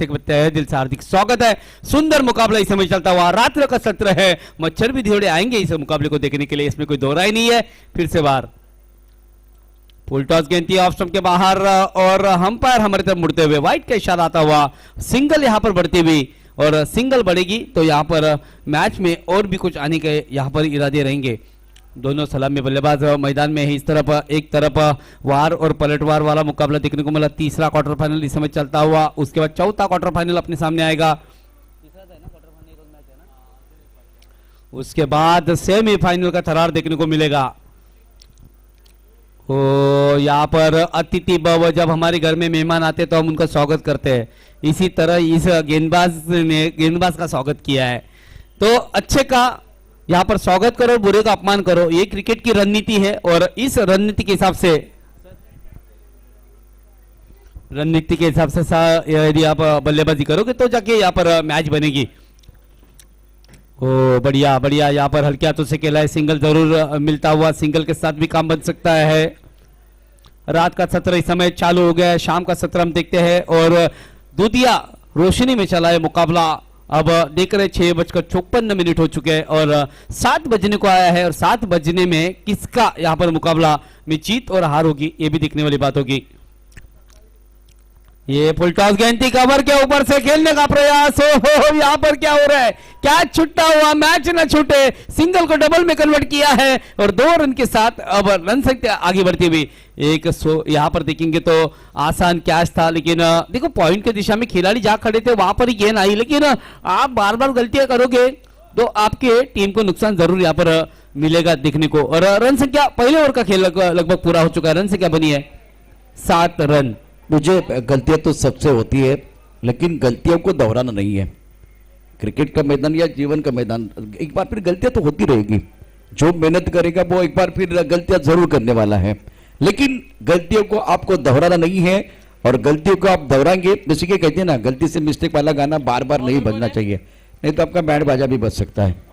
दिल से हार्दिक स्वागत है। सुंदर मुकाबला इस समय चलता हुआ रात्रि का सत्र है। मच्छर भी थोड़े आएंगे इस मुकाबले को देखने के लिए, इसमें कोई दो राय नहीं है। फिर से बार फुल टॉस गेंद ऑफ स्टंप के बाहर और अंपायर हमारी तरफ मुड़ते हुए व्हाइट का इशारा आता हुआ सिंगल यहां पर बढ़ती हुई, और सिंगल बढ़ेगी तो यहां पर मैच में और भी कुछ आने के यहां पर इरादे रहेंगे। दोनों सलामी बल्लेबाज मैदान में है। इस तरफ एक तरफ वार और पलटवार वाला मुकाबला देखने को मिला। तीसरा क्वार्टर फाइनल इस समय चलता हुआ, उसके बाद चौथा क्वार्टर फाइनल अपने सामने आएगा। उसके बाद सेमीफाइनल का थरार देखने को मिलेगा। ओ यहाँ पर अतिथि भव, जब हमारे घर में मेहमान आते तो हम उनका स्वागत करते हैं, इसी तरह इस गेंदबाज का स्वागत किया है। तो अच्छे का यहाँ पर स्वागत करो, बुरे का अपमान करो, ये क्रिकेट की रणनीति है। और इस रणनीति के हिसाब से यदि आप बल्लेबाजी करोगे तो जाके यहाँ पर मैच बनेगी। ओ बढ़िया बढ़िया, यहाँ पर हल्के हाथों से खेला है, सिंगल जरूर मिलता हुआ, सिंगल के साथ भी काम बन सकता है। रात का सत्र इस समय चालू हो गया है, शाम का सत्र हम देखते हैं। और दूधिया रोशनी में चला है मुकाबला। अब देख रहे 6:54 हो चुके हैं और 7 बजने को आया है। और 7 बजने में किसका यहाँ पर मुकाबला में जीत और हार होगी, ये भी देखने वाली बात होगी। ये फुल टॉस गेंद कवर के ऊपर से खेलने का प्रयास हो यहाँ पर क्या हो रहा है, कैच छुट्टा हुआ, मैच न छूटे, सिंगल को डबल में कन्वर्ट किया है और 2 रन के साथ अब रन संख्या आगे बढ़ती हुई। यहाँ पर देखेंगे तो आसान कैच था, लेकिन देखो पॉइंट की दिशा में खिलाड़ी जा खड़े थे, वहां पर ही गेंद आई, लेकिन आप बार बार गलतियां करोगे तो आपके टीम को नुकसान जरूर यहाँ पर मिलेगा देखने को। और रन संख्या पहले ओवर का खेल लगभग पूरा हो चुका है, रन संख्या बनी है 7 रन। मुझे गलतियां तो सबसे होती है, लेकिन गलतियों को दोहराना नहीं है। क्रिकेट का मैदान या जीवन का मैदान, एक बार फिर गलतियां तो होती रहेगी। जो मेहनत करेगा वो एक बार फिर गलतियां जरूर करने वाला है, लेकिन गलतियों को आपको दोहराना नहीं है। और गलतियों को आप दोहराएंगे, जैसे कि कहते हैं ना, गलती से मिस्टेक वाला गाना बार बार नहीं बजना चाहिए, नहीं तो आपका बैंड बाजा भी बज सकता है।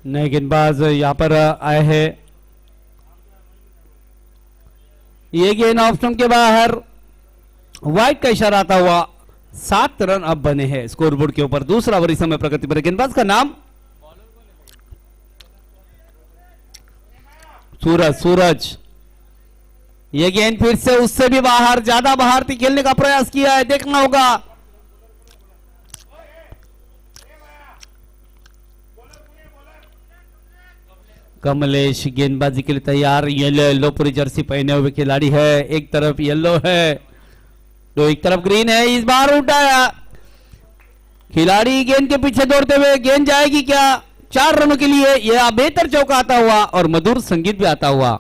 नए गेंदबाज यहाँ पर आए हैं। ये गेंद ऑफ स्टंप के बाहर, व्हाइट का इशारा आता हुआ 7 रन अब बने हैं स्कोरबोर्ड के ऊपर। दूसरा ओवर इस समय प्रगति पर, गेंदबाज का नाम सूरज। ये गेंद फिर से उससे भी बाहर, ज्यादा बाहर थी, खेलने का प्रयास किया है, देखना होगा। कमलेश गेंदबाजी के लिए तैयार। येलो पूरी जर्सी पहने हुए खिलाड़ी है, एक तरफ येलो है तो एक तरफ ग्रीन है। इस बार उठाया खिलाड़ी गेंद के पीछे दौड़ते हुए, गेंद जाएगी क्या 4 रनों के लिए। यह बेहतर चौका आता हुआ और मधुर संगीत भी आता हुआ।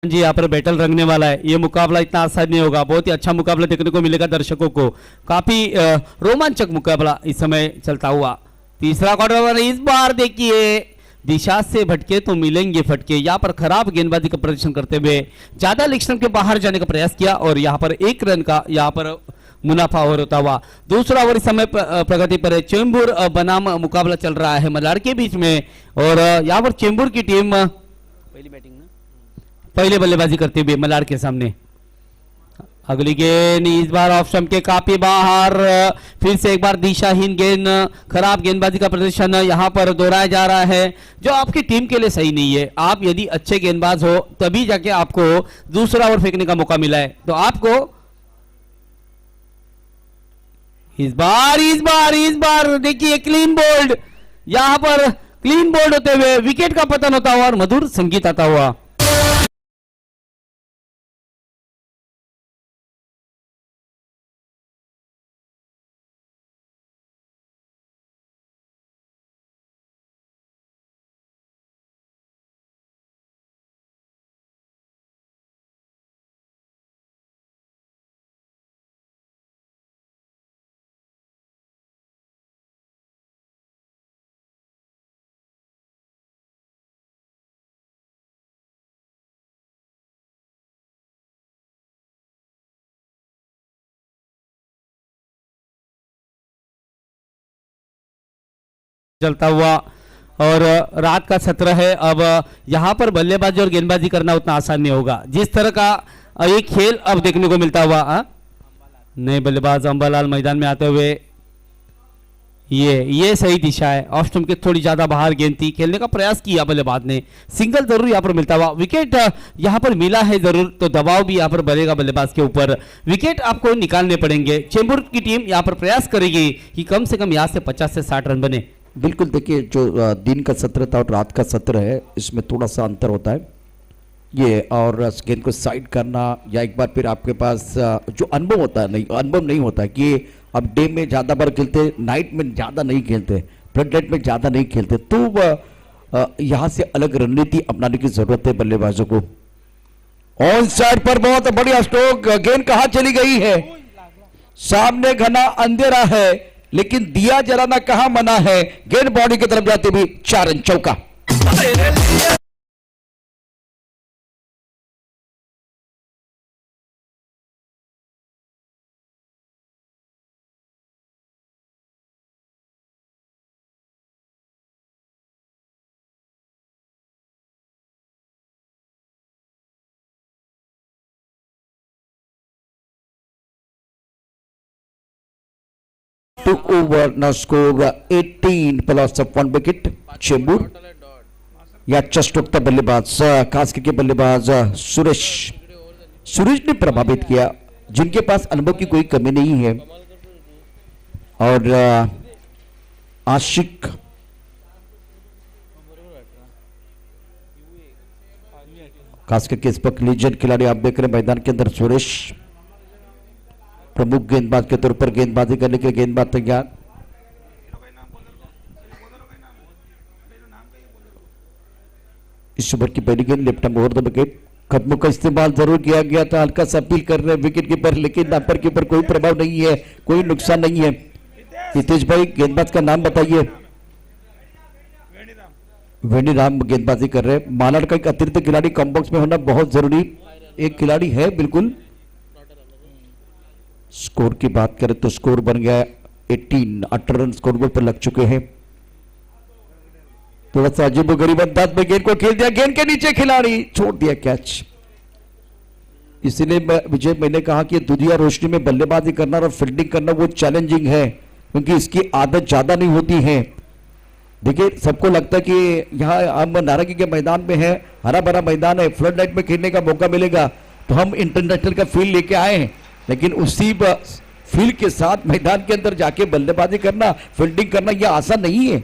जी यहाँ पर बैटल रंगने वाला है, ये मुकाबला इतना आसान नहीं होगा, बहुत ही अच्छा मुकाबला देखने को मिलेगा दर्शकों को। काफी रोमांचक मुकाबला इस समय चलता हुआ। तीसरा क्वार्टर, इस बार देखिए दिशा से भटके तो मिलेंगे फटके। यहाँ पर खराब गेंदबाजी का प्रदर्शन करते हुए ज्यादा लेग स्टंप के बाहर जाने का प्रयास किया और यहाँ पर 1 रन का यहाँ पर मुनाफा होता हुआ। दूसरा ओवर इस समय प्रगति पर है। चेंबूर बनाम मुकाबला चल रहा है मलाड के बीच में, और यहाँ पर चेंबूर की टीम पहली बैटिंग पहले बल्लेबाजी करते हुए मलाड के सामने। अगली गेंद इस बार ऑफ स्टंप के काफी बाहर, फिर से एक बार दिशाहीन गेंद, खराब गेंदबाजी का प्रदर्शन यहां पर दोहराया जा रहा है, जो आपकी टीम के लिए सही नहीं है। आप यदि अच्छे गेंदबाज हो तभी जाके आपको दूसरा ओवर फेंकने का मौका मिला है, तो आपको इस बार देखिए क्लीन बोल्ड, यहां पर क्लीन बोल्ड होते हुए विकेट का पतन होता हुआ और मधुर संगीत आता हुआ। चलता हुआ और रात का सत्र है। अब यहाँ पर बल्लेबाजी और गेंदबाजी करना उतना आसान नहीं होगा। जिस तरह का ये खेल अब देखने को मिलता हुआ, नए बल्लेबाज अंबालाल मैदान में आते हुए, ये सही दिशा है। ऑफ स्टंप के थोड़ी ज्यादा बाहर गेंद थी, खेलने का प्रयास किया बल्लेबाज ने, सिंगल जरूर यहाँ पर मिलता हुआ। विकेट यहाँ पर मिला है जरूर, तो दबाव भी यहाँ पर बढ़ेगा बल्लेबाज के ऊपर। विकेट आपको निकालने पड़ेंगे। चेंबूर की टीम यहाँ पर प्रयास करेगी कि कम से कम यहाँ से 50 से 60 रन बने। बिल्कुल, देखिए जो दिन का सत्र था और रात का सत्र है, इसमें थोड़ा सा अंतर होता है ये। और गेंद को साइड करना या एक बार फिर आपके पास जो अनुभव होता है, नहीं अनुभव नहीं होता है कि अब डे में ज़्यादा बार खेलते, नाइट में ज़्यादा नहीं खेलते, फ्लड लाइट में ज़्यादा नहीं खेलते, तो यहाँ से अलग रणनीति अपनाने की जरूरत है बल्लेबाजों को। ऑन साइड पर बहुत बढ़िया स्ट्रोक, गेंद कहाँ चली गई है? सामने घना अंधेरा है, लेकिन दिया जलाना कहां मना है। गेंद बॉडी की तरफ जाते भी 4 रन चौका। Two over now score 18 plus of 1 wicket। Chembur या चष्टोक्ता बल्लेबाज खास करके बल्लेबाज सुरेश ने प्रभावित किया, जिनके पास अनुभव की कोई कमी नहीं है। और आशिक खास करके इस पर लीजेंड खिलाड़ी आप देख रहे हैं मैदान के अंदर। सुरेश प्रमुख गेंदबाज के तौर पर गेंदबाजी करने के लिए गेंदबाज तैयार। इस ओवर की पहली गेंद left arm over the wicket. कदमों का इस्तेमाल जरूर किया गया था, हल्का सा अपील कर रहे हैं विकेट कीपर, लेकिन नंबर के ऊपर कोई प्रभाव नहीं है, कोई नुकसान नहीं है। हितेश भाई गेंदबाज का नाम बताइए। वेणीराम गेंदबाजी कर रहे हैं। मालाड का एक अतिरिक्त खिलाड़ी कम बॉक्स में होना बहुत जरूरी एक खिलाड़ी है, बिल्कुल। स्कोर की बात करें तो स्कोर बन गया 18 रन स्कोर बोर्ड पर लग चुके हैं। थोड़ा सा अजीबोगरीब अंदाज में गेंद को खेल दिया, गेंद के नीचे खिलाड़ी छोड़ दिया कैच। इसीलिए विजय मैंने कहा कि दुधिया रोशनी में बल्लेबाजी करना और फील्डिंग करना वो चैलेंजिंग है, क्योंकि इसकी आदत ज्यादा नहीं होती है। देखिए सबको लगता है कि यहाँ हम नारंगी के मैदान में है, हरा भरा मैदान है, फ्लड लाइट में खेलने का मौका मिलेगा तो हम इंटरनेशनल का फील्ड लेके आए हैं, लेकिन उसी फील्ड के साथ मैदान के अंदर जाके बल्लेबाजी करना, फील्डिंग करना यह आसान नहीं है।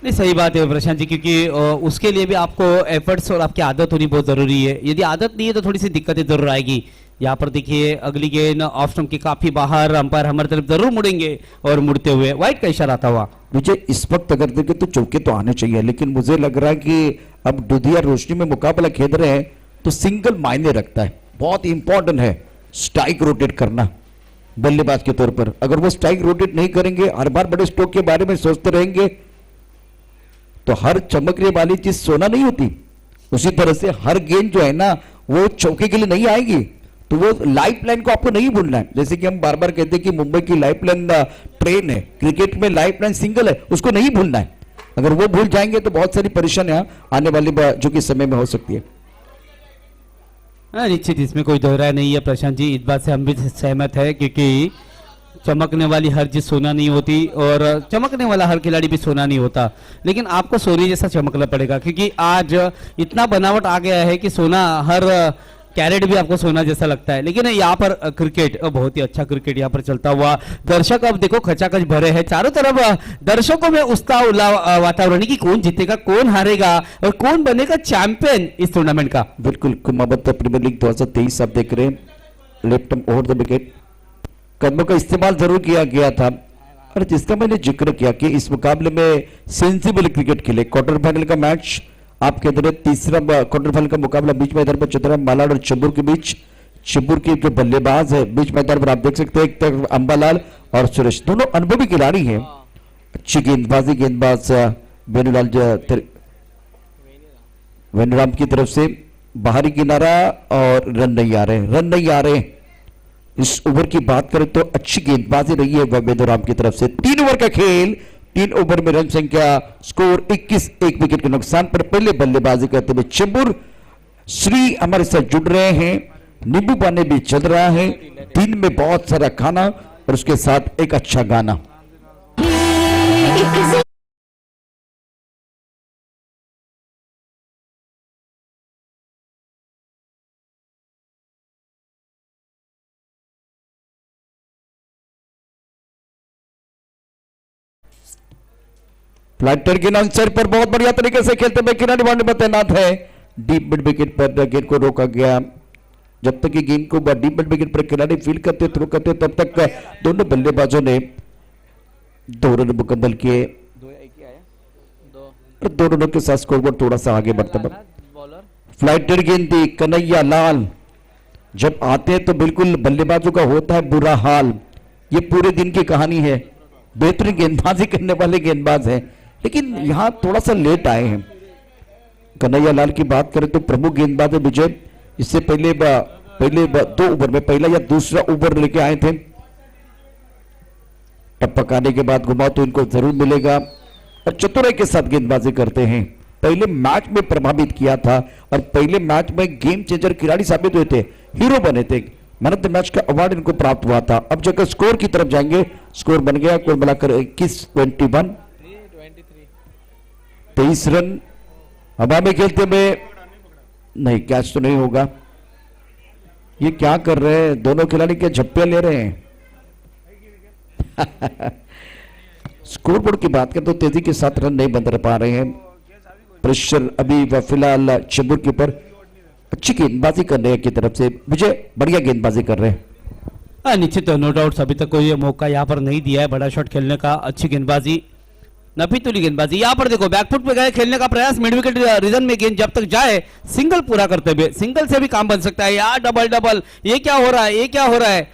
नहीं, सही बात है प्रशांत जी, क्योंकि उसके लिए भी आपको एफर्ट्स और आपकी आदत होनी बहुत जरूरी है। यदि आदत नहीं है तो थोड़ी सी दिक्कतें जरूर आएगी। यहाँ पर देखिए अगली गेंद ऑफ स्टंप के काफी बाहर, अंपायर हमारी तरफ जरूर मुड़ेंगे और मुड़ते हुए वाइड का इशारा आता हुआ। मुझे इस वक्त अगर देखे तो चौके तो आने चाहिए, लेकिन मुझे लग रहा है कि अब दुधिया रोशनी में मुकाबला खेल रहे हैं तो सिंगल मायने रखता है, बहुत इंपॉर्टेंट है स्ट्राइक रोटेट करना बल्लेबाज के तौर पर। अगर वो स्ट्राइक रोटेट नहीं करेंगे, हर बार बड़े स्ट्रोक के बारे में सोचते रहेंगे, तो हर चमकने वाली चीज सोना नहीं होती। उसी तरह से हर गेंद जो है ना वो चौके के लिए नहीं आएगी, तो वो लाइफ लाइन को आपको नहीं भूलना है। जैसे कि हम बार बार कहते हैं कि मुंबई की लाइफ लाइन ट्रेन है, क्रिकेट में लाइफ लाइन सिंगल है, उसको नहीं भूलना है। अगर वो भूल जाएंगे तो बहुत सारी परेशानियां आने वाली जो कि समय में हो सकती है। निश्चित, इसमें कोई दोहराया नहीं है प्रशांत जी, इस बात से हम भी सहमत है, क्योंकि चमकने वाली हर चीज सोना नहीं होती और चमकने वाला हर खिलाड़ी भी सोना नहीं होता, लेकिन आपको सोने जैसा चमकना पड़ेगा, क्योंकि आज इतना बनावट आ गया है कि सोना, हर कैरेट भी आपको सोना जैसा लगता है। लेकिन यहाँ पर क्रिकेट, बहुत ही अच्छा क्रिकेट यहाँ पर चलता हुआ। दर्शक अब देखो खचाखच भरे हैं, चारों तरफ दर्शकों में उत्साह वातावरण की कौन जीतेगा, कौन हारेगा और कौन बनेगा चैंपियन इस टूर्नामेंट का। बिल्कुल, कुमावत प्रीमियर लीग 2023 आप देख रहे हैं। लेफ्ट ओवर द विकेट, कदमों का इस्तेमाल जरूर किया गया था, और जिसका मैंने जिक्र किया कि इस मुकाबले में सेंसिबल क्रिकेट खेले। क्वार्टर फाइनल का मैच आपके अंदर तीसरा क्वार्टर फाइनल का मुकाबला बीच मैदान पर चल रहा है मालाड और चेंबूर के बीच। चेंबूर के जो बल्लेबाज है बीच मैदान पर आप देख सकते हैं, एक तरफ अंबालाल और सुरेश, दोनों अनुभवी खिलाड़ी हैं। अच्छी गेंदबाजी, गेंदबाज वेणुराम की तरफ से बाहरी किनारा और रन नहीं आ रहे। इस ओवर की बात करें तो अच्छी गेंदबाजी रही है वेणुराम की तरफ से। 3 ओवर का खेल, 3 ओवर में रन संख्या स्कोर 21, 1 विकेट के नुकसान पर पहले बल्लेबाजी करते हुए चेंबूर श्री हमारे साथ जुड़ रहे हैं। नींबू पानी भी चल रहा है, दिन में बहुत सारा खाना और उसके साथ एक अच्छा गाना। फ्लाइटर के आंसर पर बहुत बढ़िया तरीके से खेलते हुए खिलाड़ी बाउंड्री पर तैनात है। डीप मिड विकेट पर गेंद को रोका गया। जब तक ये गेंद को डीप मिड विकेट पर खिलाड़ी फील्ड करते थ्रो करते तब तक दोनों बल्लेबाजों ने 2 रन मुकम्मल किए और 2 रनों के साथ स्कोरबोर्ड थोड़ा सा आगे बढ़ता है। फ्लाइटर गेंद थी कन्हैया लाल। जब आते हैं तो बिल्कुल बल्लेबाजों का होता है बुरा हाल। ये पूरे दिन की कहानी है। बेहतरीन गेंदबाजी करने वाले गेंदबाज हैं, लेकिन यहां थोड़ा सा लेट आए हैं। कन्हैया लाल की बात करें तो प्रमुख गेंदबाज है विजय। इससे पहले 2 ओवर में पहला या दूसरा ओवर लेके आए थे। टपकाने के बाद घुमाओ तो इनको जरूर मिलेगा और चतुराई के साथ गेंदबाजी करते हैं। पहले मैच में प्रभावित किया था और पहले मैच में गेम चेंजर खिलाड़ी साबित हुए थे, हीरो बने थे। मैन ऑफ द मैच का अवार्ड इनको प्राप्त हुआ था। अब जगह स्कोर की तरफ जाएंगे। स्कोर बन गया कुल मिलाकर 21-21, 23 रन। हवा में खेलते हुए नहीं, कैच तो नहीं होगा। ये क्या कर रहे हैं दोनों खिलाड़ी, के झप्पे ले रहे हैं। स्कोरबोर्ड की बात करें तो तेजी के साथ रन नहीं बन पा रहे हैं। प्रेशर अभी फिलहाल चेंबूर के ऊपर। अच्छी गेंदबाजी कर रहे हैं की तरफ से विजय, बढ़िया गेंदबाजी कर रहे हैं। निश्चित नो डाउट अभी तक कोई मौका यहाँ पर नहीं दिया है बड़ा शॉट खेलने का। अच्छी गेंदबाजी, नफीतुली गेंदबाजी। यहाँ पर देखो बैकफुट पे गए, खेलने का प्रयास, मिड विकेट रीजन में गेंद जब तक जाए सिंगल पूरा करते हुए। सिंगल से भी काम बन सकता है यार। डबल डबल, ये क्या हो रहा है, ये क्या हो रहा है।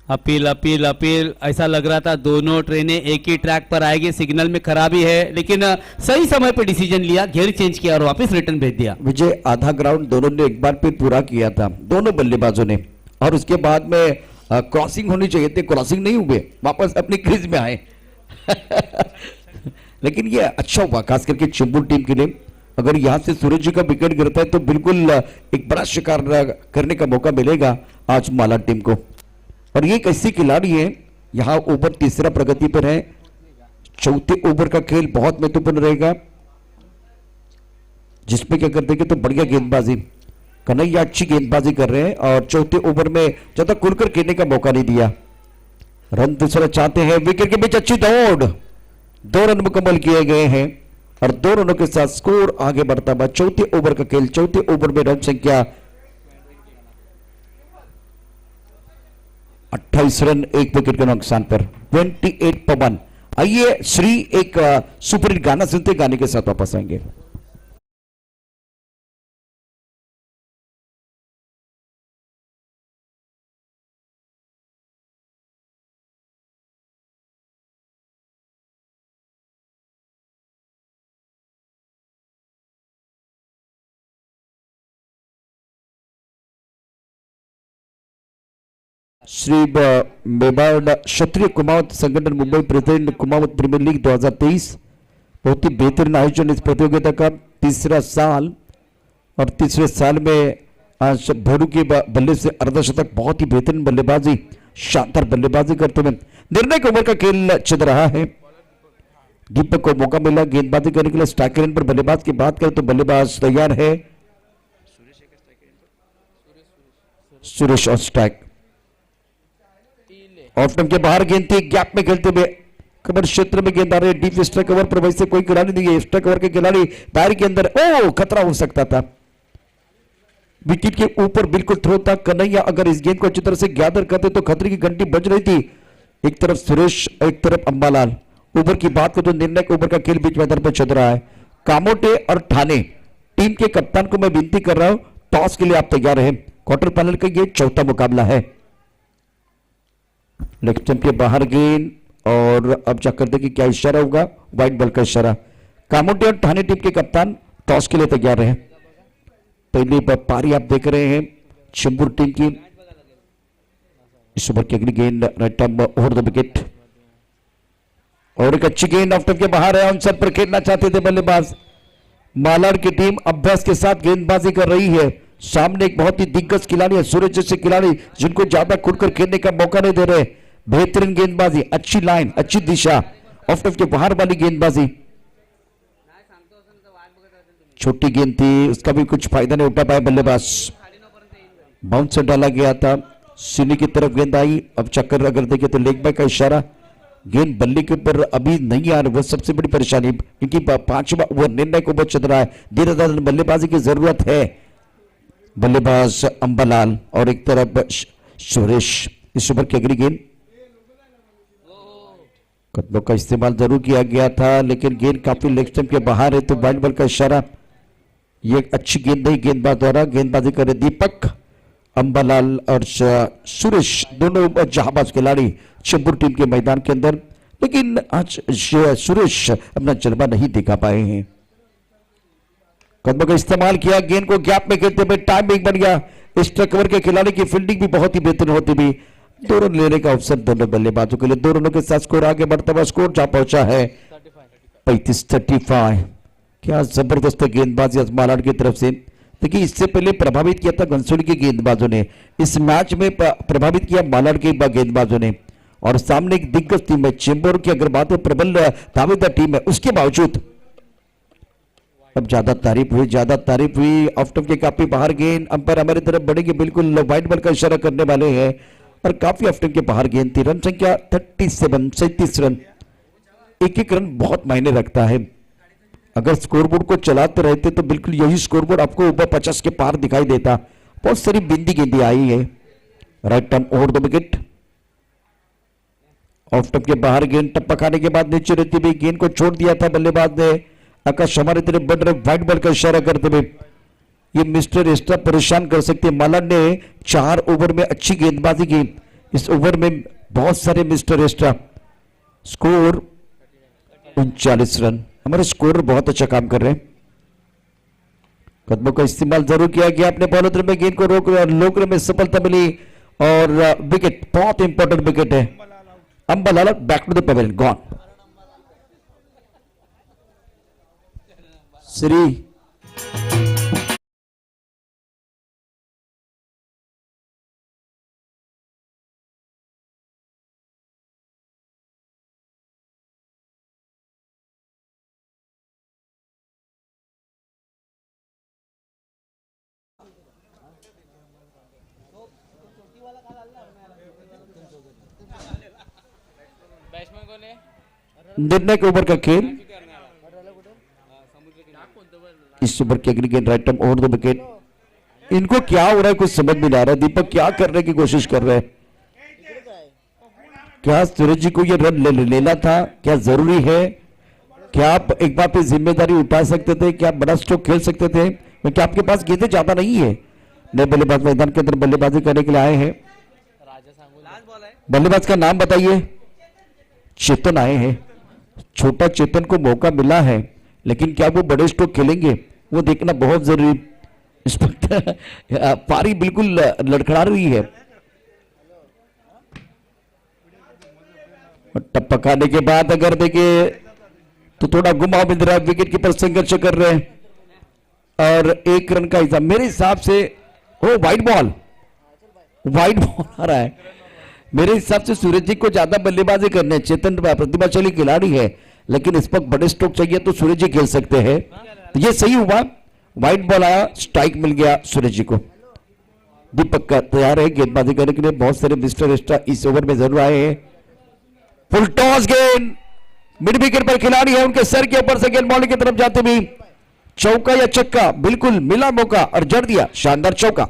Appeal appeal appeal. ऐसा लग रहा था दोनों ट्रेनें एक ही ट्रैक पर आएगी। सिग्नल में खराबी है, लेकिन सही समय पर डिसीजन लिया, गियर चेंज किया और वापस रिटर्न भेज दिया। विजय, आधा ग्राउंड दोनों ने एक बार फिर पूरा किया था, दोनों बल्लेबाजों ने। और उसके बाद में क्रॉसिंग होनी चाहिए थी, क्रॉसिंग नहीं हुए, वापस अपनी क्रीज में आए। लेकिन ये अच्छा हुआ खास करके चेंबूर टीम के लिए। अगर यहां से सूरज जी का विकेट गिरता है तो बिल्कुल एक बड़ा शिकार करने का मौका मिलेगा आज माला टीम को। और ये एक ऐसी खिलाड़ी है, यहां ओवर तीसरा प्रगति पर है। चौथे ओवर का खेल बहुत महत्वपूर्ण रहेगा, जिसमें क्या करते हैं तो बढ़िया गेंदबाजी। कन्हैया अच्छी गेंदबाजी कर रहे हैं और चौथे ओवर में ज्यादा खुलकर खेलने का मौका नहीं दिया। रन दूसरा चाहते हैं, विकेट के बीच अच्छी दौड़, 2 रन मुकम्मल किए गए हैं और 2 रनों के साथ स्कोर आगे बढ़ता हुआ। चौथे ओवर का खेल, चौथे ओवर में रन संख्या 28 रन, 1 विकेट के नुकसान पर 28-1। आइए श्री एक सुपरहिट गाना सुनते, गाने के साथ वापस आएंगे। Shri Mewar Kshatriya Kumawat Sangathan Mumbai president Kumawat premier league 2023 बहुत ही बेहतरीन आयोजन इस प्रतियोगिता का। तीसरा साल और तीसरे साल में आज भोरू के बल्ले से अर्धशतक, बहुत ही बेहतरीन बल्लेबाजी, शानदार बल्लेबाजी करते हुए निर्णायक ओवर का खेल चल रहा है। दीपक को मौका मिला गेंदबाजी करने के लिए। स्ट्राइकर एंड पर बल्लेबाज की बात करें तो बल्लेबाज तैयार है, सुरेश और स्ट्राइक। ऑफ स्टंप के बाहर गेंद थी, गैप में खेलते हुए कवर क्षेत्र में गेंद आ रही है। डीप स्ट्राइक कवर पर वैसे कोई खिलाड़ी नहीं है। स्ट्राइक कवर के खिलाड़ी पैर के अंदर, खतरा हो सकता था। विकेट के ऊपर बिल्कुल थ्रो था। कन्हैया अगर इस गेंद को अच्छी तरह से गैदर करते तो खतरे की घंटी बज रही थी। एक तरफ सुरेश, एक तरफ अंबालाल। ओवर की बात करें तो निर्णायक ओवर का खेल बीच मैदान पर चल रहा है। कामोटे और ठाणे टीम के कप्तान को मैं विनती कर रहा हूं, टॉस के लिए आप तैयार हैं। क्वार्टर फाइनल का ये चौथा मुकाबला है। लेग स्टंप के बाहर गेंद और अब जाकर देखिए क्या इशारा होगा, व्हाइट बॉल का इशारा। कामोटे और ठाणे टीम के कप्तान टॉस के लिए तैयार रहे। पहली पारी आप देख रहे हैं चेंबूर टीम की। इस ओवर की अगली गेंद right arm over the wicket और एक अच्छी गेंद ऑफ के बाहर है, अवसर पर खेलना चाहते थे बल्लेबाज। मालाड की टीम अभ्यास के साथ गेंदबाजी कर रही है। सामने एक बहुत ही दिग्गज खिलाड़ी है, सूरज जैसे खिलाड़ी जिनको ज्यादा खुलकर खेलने का मौका नहीं दे रहे। बेहतरीन गेंदबाजी, अच्छी लाइन, अच्छी दिशा, ऑफ के बाहर वाली गेंदबाजी। छोटी गेंद थी, उसका भी कुछ फायदा नहीं उठा पाया बल्लेबाज। बाउंस से डाला गया था, सीने की तरफ गेंद आई। अब चक्कर अगर देखे तो लेग बाय का इशारा। गेंद बल्ले के ऊपर अभी नहीं आ रही, वो सबसे बड़ी परेशानी, क्योंकि पांचवा ओवर निर्णय को बहुत चल रहा है। धीरे धीरे बल्लेबाजी की जरूरत है। बल्लेबाज अंबालाल और एक तरफ सुरेश। इस ओवर की अगली गेंद, कदमों का इस्तेमाल जरूर किया गया था, लेकिन गेंद काफी लेग स्टंप के बाहर है, तो वाइड बॉल का इशारा। ये एक अच्छी गेंद नहीं गेंदबाज द्वारा। गेंदबाजी करे दीपक, अंबालाल और सुरेश, दोनों जहाबाज खिलाड़ी चेंबूर टीम के मैदान के अंदर, लेकिन आज सुरेश अपना जलवा नहीं दिखा पाए हैं। कदमों का इस्तेमाल किया, गेंद को गैप में खेलते हुए टाइमिंग बन गया। एक्स्ट्रा कवर के खिलाड़ी की फील्डिंग भी बहुत ही बेहतरीन होती भी। 2 रन लेने का अवसर दोनों बल्लेबाजों के लिए। 2 रनों के साथ स्कोर आगे बढ़ता हुआ स्कोर जा पहुंचा है 35-35। क्या जबरदस्त गेंदबाजी मालाड की तरफ से। देखिए, इससे पहले प्रभावित किया था घनसोली के गेंदबाजों ने, इस मैच में प्रभावित किया मालाड के गेंदबाजों ने। और सामने एक दिग्गज टीम है चेंबूर की, अगर बात है प्रबल दावेदार टीम है, उसके बावजूद अब ज्यादा तारीफ हुई। ऑफ के काफी बाहर गेंद, अंपायर हमारी तरफ बढ़ेंगे, बिल्कुल वाइड बॉल का इशारा करने वाले हैं, और काफी ऑफ के बाहर गेंद थी। रन संख्या 37 रन। एक रन बहुत मायने रखता है। अगर स्कोरबोर्ड को चलाते रहते तो बिल्कुल यही स्कोरबोर्ड आपको ऊपर 50 के पार दिखाई देता। बहुत सारी बिंदी गेंदें आई है। Right turn over the wicket. Off टप के बाहर गेंद, टप्पा खाने के बाद नीचे रहती हुई गेंद को छोड़ दिया था बल्लेबाज ने। आकाश हमारी तरफ बढ़ रहे, व्हाइट बॉल का इशारा करते हुए। ये मिस्टर एस्ट्रा परेशान कर सकते हैं। मालाड ने 4 ओवर में अच्छी गेंदबाजी की, इस ओवर में बहुत सारे मिस्टर एस्ट्रा। Score 39 run. हमारे स्कोर बहुत अच्छा काम कर रहे हैं। कदमों का इस्तेमाल जरूर किया गया, अपने बॉलर में गेंद को रोकने में सफलता मिली, और विकेट, बहुत इंपॉर्टेंट विकेट है। Ambalal back to the pavilion, gone. Shri Nirnay के ओवर का खेल। इस ओवर की अगली गेंद, right turn over the wicket. इनको क्या हो रहा है कुछ समझ में नहीं आ रहा है। दीपक क्या करने की कोशिश कर रहे हैं? क्या सूरज जी को ये रन लेना था? क्या जरूरी है? क्या आप एक बार पे जिम्मेदारी उठा सकते थे? क्या बड़ा स्ट्रोक खेल सकते थे? क्योंकि आपके पास गेंदें ज्यादा नहीं है। नए बल्लेबाज मैदान के अंदर बल्लेबाजी करने के लिए आए हैं। बल्लेबाज का नाम बताइए। चेतन आए हैं। छोटा चेतन को मौका मिला है, लेकिन क्या वो बड़े स्ट्रोक खेलेंगे, वो देखना बहुत जरूरी। इस वक्त पारी बिल्कुल लड़खड़ा रही है। टप्पा खाने के बाद अगर देखे तो थोड़ा घुमाव मिल रहा है। विकेट कीपर संघर्ष कर रहे हैं, और 1 रन का हिसाब मेरे हिसाब से। ओ, वाइड बॉल आ रहा है। मेरे हिसाब से सूरज जी को ज्यादा बल्लेबाजी करने, चेतन प्रतिभाशाली खिलाड़ी है, लेकिन इस वक्त बड़े स्ट्रोक चाहिए तो सूरज जी खेल सकते हैं। तो ये सही हुआ, वाइड बॉल आया, स्ट्राइक मिल गया सूरज जी को। दीपक का तैयार है गेंदबाजी करने के लिए। बहुत सारे मिस्टर एक्स्ट्रा इस ओवर में जरूर आए हैं। फुल टॉस गेंद, मिड विकेट पर खिलाड़ी है, उनके सर के ऊपर से गेंद बॉलिंग की तरफ जाते हुए चौका या छक्का, बिल्कुल मिला मौका और जड़ दिया, शानदार चौका।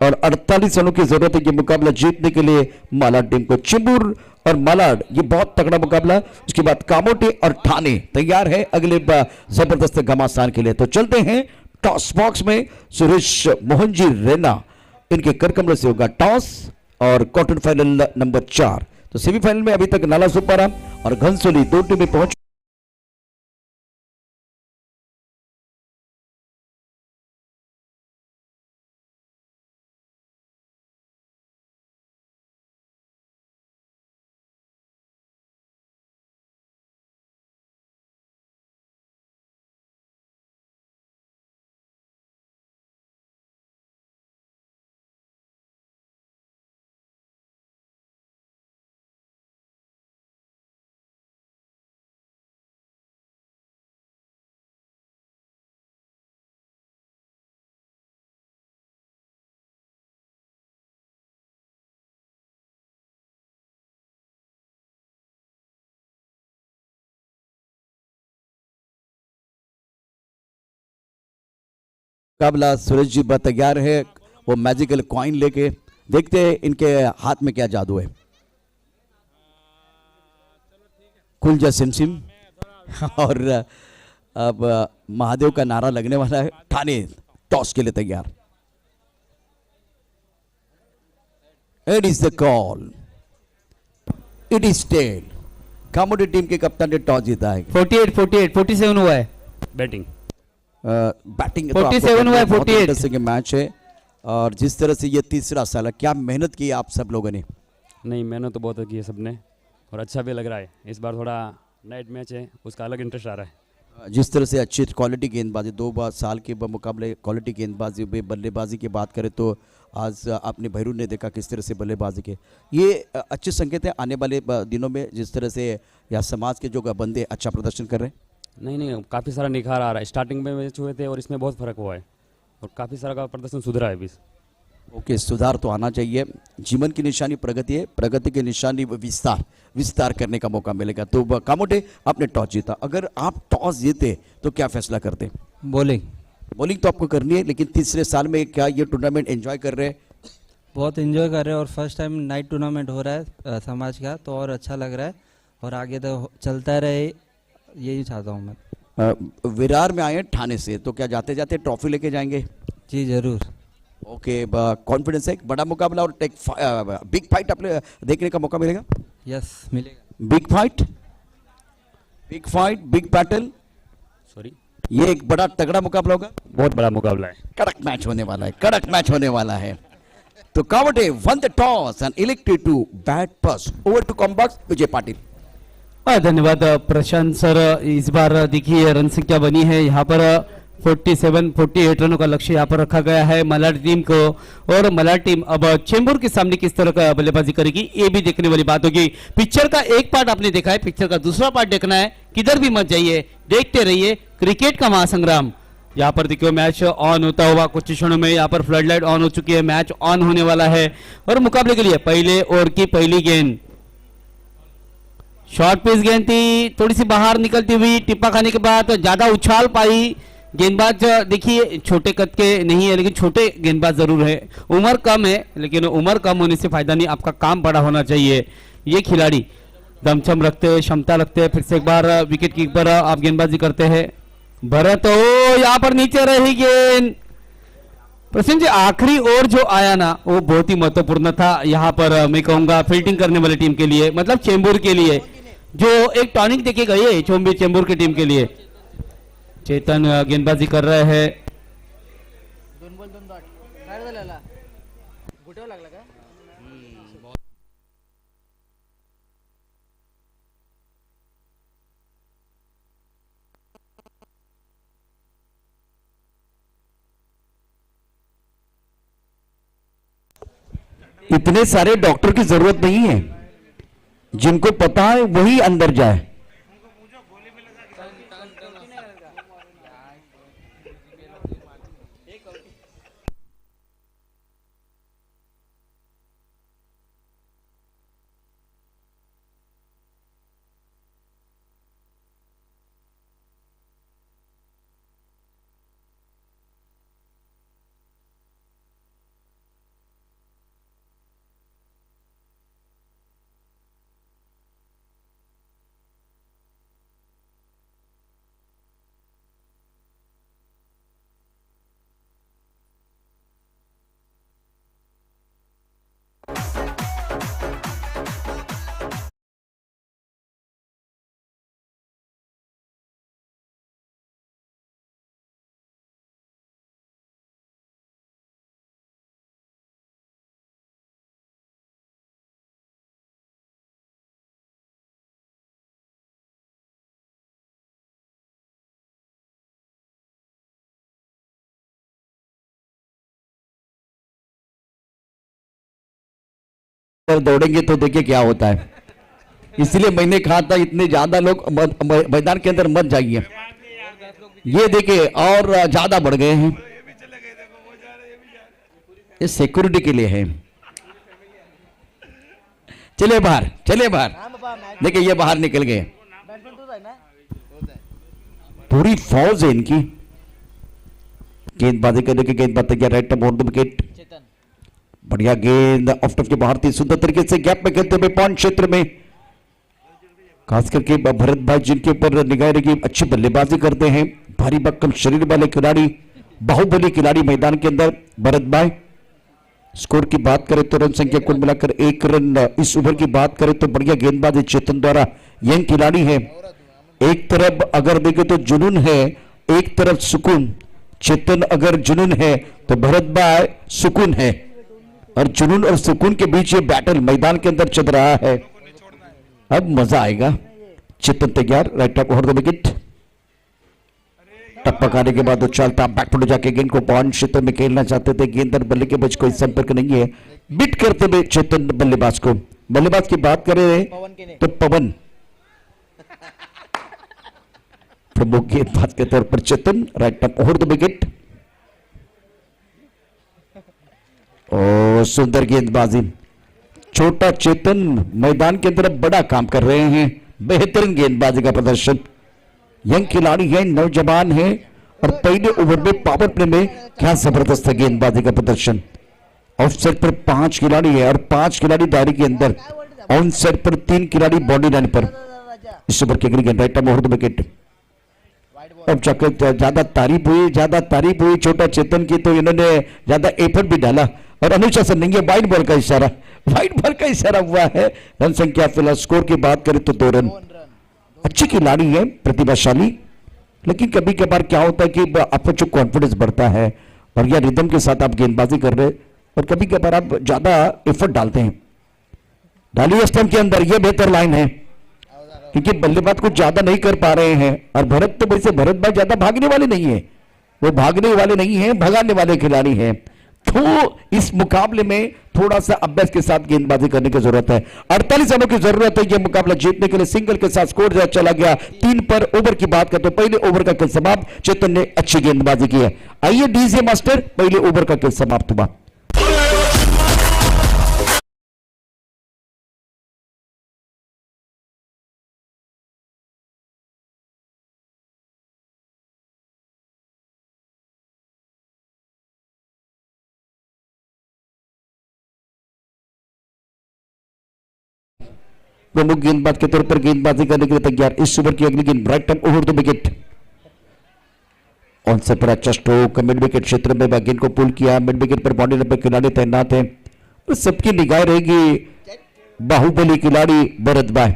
और 48 रनों की जरूरत है ये मुकाबला जीतने के लिए मालाड टीम को। चेंबूर और मालाड, ये बहुत तगड़ा मुकाबला। उसके बाद कामोटे और ठाणे तैयार है अगले जबरदस्त घमासान के लिए। तो चलते हैं टॉस बॉक्स में सुरेश मोहन जी रैना इनके कर कमलों से होगा टॉस और क्वार्टर फाइनल नंबर 4। तो सेमीफाइनल में अभी तक नाला सुपारा और घनसोली दो टीमें पहुंच मुकाबला सूरज जी बा तैयार है वो मैजिकल कॉइन लेके। देखते हैं इनके हाथ में क्या जादू है। खुल जा सिमसिम और अब महादेव का नारा लगने वाला है। ठाणे टॉस के लिए तैयार। It is the call, it is tail. Kamodi team के कप्तान ने टॉस जीता है। 47 हुआ है बैटिंग। बैटिंग 47 हुआ है, 48 के मैच है। और जिस तरह से ये तीसरा साल है, क्या मेहनत की आप सब लोगों ने? नहीं, मेहनत तो बहुत की है सबने और अच्छा भी लग रहा है। इस बार थोड़ा नाइट मैच है, उसका अलग इंटरेस्ट आ रहा है। जिस तरह से अच्छी क्वालिटी गेंदबाजी 2 साल के मुकाबले क्वालिटी गेंदबाजी बल्लेबाजी की बात करें तो आज आपने भैरू ने देखा किस तरह से बल्लेबाजी के। ये अच्छे संकेत है आने वाले दिनों में, जिस तरह से या समाज के जो बंदे अच्छा प्रदर्शन कर रहे हैं। नहीं, काफ़ी सारा निखार आ रहा है। स्टार्टिंग में मैच हुए थे और इसमें बहुत फर्क हुआ है और काफ़ी सारा का प्रदर्शन सुधरा है अभी। ओके, सुधार तो आना चाहिए। जीवन की निशानी प्रगति है, प्रगति की निशानी विस्तार करने का मौका मिलेगा। तो कामोटे आपने टॉस जीता, अगर आप टॉस जीते तो क्या फैसला करते? बॉलिंग तो आपको करनी है, लेकिन तीसरे साल में क्या ये टूर्नामेंट एंजॉय कर रहे हैं? बहुत एंजॉय कर रहे हैं और फर्स्ट टाइम नाइट टूर्नामेंट हो रहा है समाज का, तो और अच्छा लग रहा है और आगे तो चलता रहे, यही चाहता हूँ मैं। विरार में आए हैं ठाणे से, तो क्या जाते जाते ट्रॉफी लेके जाएंगे? जी जरूर। ओके, कॉन्फिडेंस है। एक बड़ा मुकाबला और बिग फाइट अपने देखने का मौका मिलेगा। यस, मिलेगा। Big fight big battle, sorry, ये एक बड़ा तगड़ा मुकाबला होगा। बहुत बड़ा मुकाबला है। कड़क मैच होने वाला है। तो Kawate won the toss and elected to bat first. Over to combox Vijay Patil. धन्यवाद प्रशांत सर। इस बार देखिए रन संख्या बनी है यहाँ पर 48 रनों का लक्ष्य यहाँ पर रखा गया है मलाड टीम को। और मलाड टीम अब चेंबूर के सामने किस तरह का बल्लेबाजी करेगी ये भी देखने वाली बात होगी। पिक्चर का एक पार्ट आपने देखा है, पिक्चर का दूसरा पार्ट देखना है। किधर भी मत जाइए, देखते रहिए क्रिकेट का महासंग्राम। यहाँ पर देखिए मैच ऑन होता हुआ कुछ क्षणों में। यहाँ पर फ्लड लाइट ऑन हो चुकी है, मैच ऑन होने वाला है। और मुकाबले के लिए पहले ओवर की पहली गेंद, शॉर्ट पिच गेंद थी, थोड़ी सी बाहर निकलती हुई, टिप्पा खाने के बाद ज्यादा उछाल पाई गेंदबाज। देखिए छोटे कद के नहीं है, लेकिन छोटे गेंदबाज जरूर है। उम्र कम है, लेकिन उम्र कम होने से फायदा नहीं, आपका काम बड़ा होना चाहिए। ये खिलाड़ी दमछम रखते हैं, क्षमता रखते हैं। फिर से एक बार विकेट कीपर आप गेंदबाजी करते हैं। भरत यहाँ पर नीचे रही गेंद। प्रसन्न जी, आखिरी ओवर जो आया ना वो बहुत ही महत्वपूर्ण था। यहाँ पर मैं कहूंगा फील्डिंग करने वाली टीम के लिए, मतलब चेंबूर के लिए, जो एक टॉनिक देके गए चेंबूर की टीम के लिए। चेतन गेंदबाजी कर रहे हैं। इतने सारे डॉक्टर की जरूरत नहीं है, जिनको पता है वही अंदर जाए। और दौड़ेंगे तो देखिए क्या होता है। इसलिए मैंने कहा था इतने ज्यादा लोग मैदान के अंदर मत जाइए। ये देखिए और ज्यादा बढ़ गए हैं, ये सिक्योरिटी के लिए है। चलिए बाहर, चलिए बाहर। देखिए ये बाहर निकल गए, पूरी फौज है इनकी। गेंदबाजी करने की गेंदबाज तैयार, right turn on the wicket. बढ़िया गेंद ऑफ टफ के बाहर थी, सुंदर तरीके से गैप में खेलते हुए पॉइंट क्षेत्र में, खास करके भरत भाई जिनके ऊपर निगाह रखी, अच्छी बल्लेबाजी करते हैं, भारी भरकम शरीर वाले खिलाड़ी, बाहुबली खिलाड़ी मैदान के अंदर भरत भाई। स्कोर की बात करें तो रन संख्या कुल मिलाकर 1 रन। इस ओवर की बात करें तो बढ़िया गेंदबाजी चेतन द्वारा, यंग खिलाड़ी है। एक तरफ अगर देखें तो जुनून है, एक तरफ सुकून। चेतन अगर जुनून है तो भरत भाई सुकून है, और जुनून और सुकून के बीच ये बैटल मैदान के अंदर चल रहा है। अब मजा आएगा। चेतन तैयार, right top over the wicket. टप्पक आने के बाद उछालता बैकफुट जाके गेंद को पॉइंट क्षेत्र में खेलना चाहते थे, गेंद और बल्ले के बीच कोई संपर्क नहीं है। बिट करते हुए चेतन बल्लेबाज को, बल्लेबाज की बात करें तो पवन प्रमुख गेंदबाज के तौर पर Chetan, right top over the wicket. और सुंदर गेंदबाजी, छोटा चेतन मैदान के अंदर बड़ा काम कर रहे हैं, बेहतरीन गेंदबाजी का प्रदर्शन। यंग खिलाड़ी है, नौजवान है, और पहले ओवर में पावर प्ले में क्या जबरदस्त है गेंदबाजी का प्रदर्शन। ऑफ साइड पर 5 खिलाड़ी है और 5 खिलाड़ी दायरे के अंदर, ऑन साइड पर 3 खिलाड़ी बॉडी लाइन पर। इस ओवर की अगली गेंद राइट ओवर द विकेट। अब चक्कर ज्यादा तारीफ हुई छोटा चेतन की, तो इन्होंने ज्यादा एफर्ट भी डाला और अनुशासन नहीं है। वाइड बॉल का इशारा हुआ है। रन संख्या फिलहाल स्कोर की बात करें तो 2 रन। अच्छी खिलाड़ी है, प्रतिभाशाली, लेकिन कभी कभार क्या होता है कि आपका जो कॉन्फिडेंस बढ़ता है और या रिदम के साथ आप गेंदबाजी कर रहे हैं, और कभी कभार आप ज्यादा एफर्ट डालते हैं। डालिए स्टंप के अंदर, यह बेहतर लाइन है, क्योंकि बल्लेबाज कुछ ज्यादा नहीं कर पा रहे हैं। और भरत तो वैसे भरत भाई ज्यादा भागने वाले नहीं है, वो भागने वाले नहीं है, भगाने वाले खिलाड़ी हैं। तो इस मुकाबले में थोड़ा सा अभ्यास के साथ गेंदबाजी करने की जरूरत है। 48 रनों की जरूरत है यह मुकाबला जीतने के लिए। सिंगल के साथ स्कोर चला गया 3 पर। ओवर की बात करते पहले ओवर का खेल समाप्त, चेतन ने अच्छी गेंदबाजी की है। आइए डीजे मास्टर, पहले ओवर का खेल समाप्त हुआ। प्रमुख गेंदबाज के तौर पर गेंदबाजी करने के लिए तैयार। इस ओवर की अगली गेंद right turn over the wicket. On से पर अच्छा स्ट्रोक, मिड विकेट क्षेत्र में गेंद को पुल किया। मिड विकेट पर बॉडी पर खिलाड़ी तैनात है, तो सबकी निगाह रहेगी बाहुबली खिलाड़ी भरत भाई।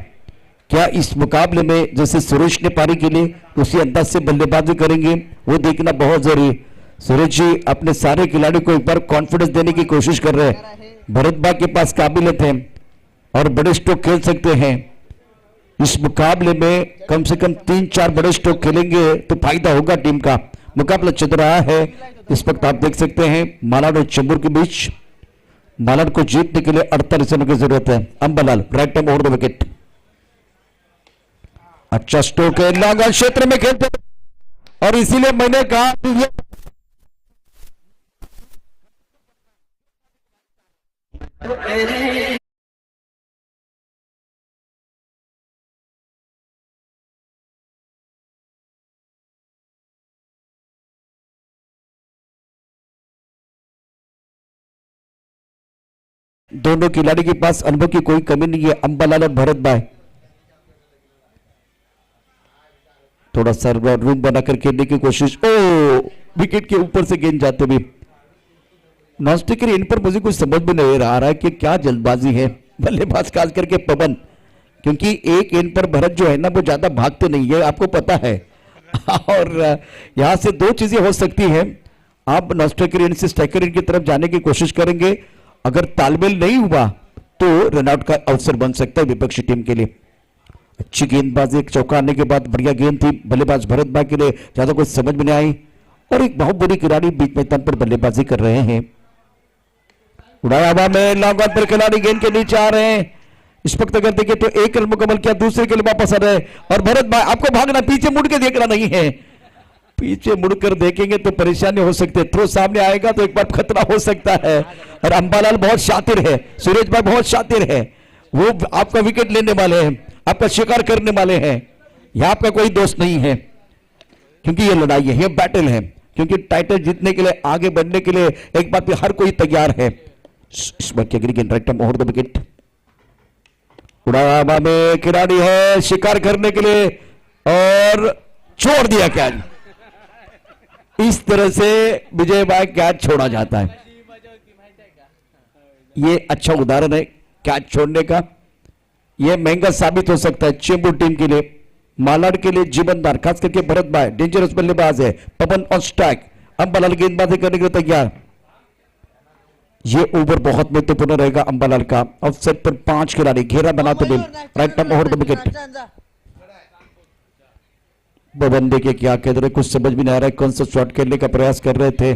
क्या इस मुकाबले में जैसे सुरेश ने पारी के लिए उसी अंदाज से बल्लेबाजी करेंगे, वो देखना बहुत जरूरी। सुरेश जी अपने सारे खिलाड़ी को एक बार कॉन्फिडेंस देने की कोशिश कर रहे हैं। भरत भाई के पास काबिलियत है और बड़े स्ट्रोक खेल सकते हैं। इस मुकाबले में कम से कम 3-4 बड़े स्ट्रोक खेलेंगे तो फायदा होगा टीम का। मुकाबला चल रहा है, इस वक्त आप देख सकते हैं मालाड और चेंबूर के बीच। मालाड को जीतने के लिए 48 रनों की जरूरत है। Ambalal right time over the wicket. अच्छा स्ट्रोक है, लॉन्ग ऑन क्षेत्र में खेलते, और इसीलिए मैंने कहा कि ये दोनों खिलाड़ी के पास अनुभव की कोई कमी नहीं है। अंबालाल और भरत भाई थोड़ा सा रूम बनाकर खेलने की कोशिश। ओ विकेट के ऊपर से गेंद जाते हुए नॉस्टिकर। इन पर मुझे कुछ समझ में नहीं आ रहा है कि क्या जल्दबाजी है बल्लेबाज खास करके पवन, क्योंकि एक एंड पर भरत जो है ना वो ज्यादा भागते नहीं है, आपको पता है। और यहां से 2 चीजें हो सकती हैं। आप नॉस्टिकर एंड से स्ट्राइकर एंड की तरफ जाने की कोशिश करेंगे, अगर तालमेल नहीं हुआ तो रनआउट का अवसर बन सकता है विपक्षी टीम के लिए। अच्छी गेंदबाजी, एक चौका आने के बाद बढ़िया गेंद थी बल्लेबाज भरत भाई के लिए, ज्यादा कुछ समझ में नहीं आई। और एक बहुत बड़ी खिलाड़ी बीच मैदान पर बल्लेबाजी कर रहे हैं, उड़ाया हवा में, लॉन्ग ऑन पर खिलाड़ी गेंद के नीचे आ रहे हैं। इस वक्त अगर देखें तो एक रन मुकम्मल किया, दूसरे के लिए वापस आ रहे हैं। और भरत भाई आपको भागना, पीछे मुड़ के देखना नहीं है, पीछे मुड़कर देखेंगे तो परेशानी हो सकती है, थ्रो सामने आएगा तो एक बार खतरा हो सकता है। और अंबालाल बहुत शातिर है, सुरेश भाई बहुत शातिर है, वो आपका विकेट लेने वाले हैं, आपका शिकार करने वाले हैं। यहां आपका कोई दोस्त नहीं है, क्योंकि ये लड़ाई है, ये बैटल है, क्योंकि टाइटल जीतने के लिए, आगे बढ़ने के लिए एक बार फिर हर कोई तैयार है। इस बार की गेंद राइट मोहर द विकेट, उड़ाया हवा में, खिलाड़ी है शिकार करने के लिए और छोड़ दिया कैच। इस तरह से विजय भाई कैच छोड़ा जाता है। ये अच्छा उदाहरण है कैच छोड़ने का, ये महंगा साबित हो सकता है चेंबूर टीम के लिए, मालाड के लिए जीवनदार, खास करके भरत भाई डेंजरस बल्लेबाज है। पवन ऑन स्ट्राइक, अंबालाल गेंदबाजी करने के लिए तैयार। ये ओवर बहुत महत्वपूर्ण रहेगा अंबालाल का। ऑफसेट पर 5 खिलाड़ी घेरा बनाते हुए right time over the wicket. Pawan देखिए क्या कह रहे, कुछ समझ भी नहीं आ रहा है, कौन सा शॉट खेलने का प्रयास कर रहे थे।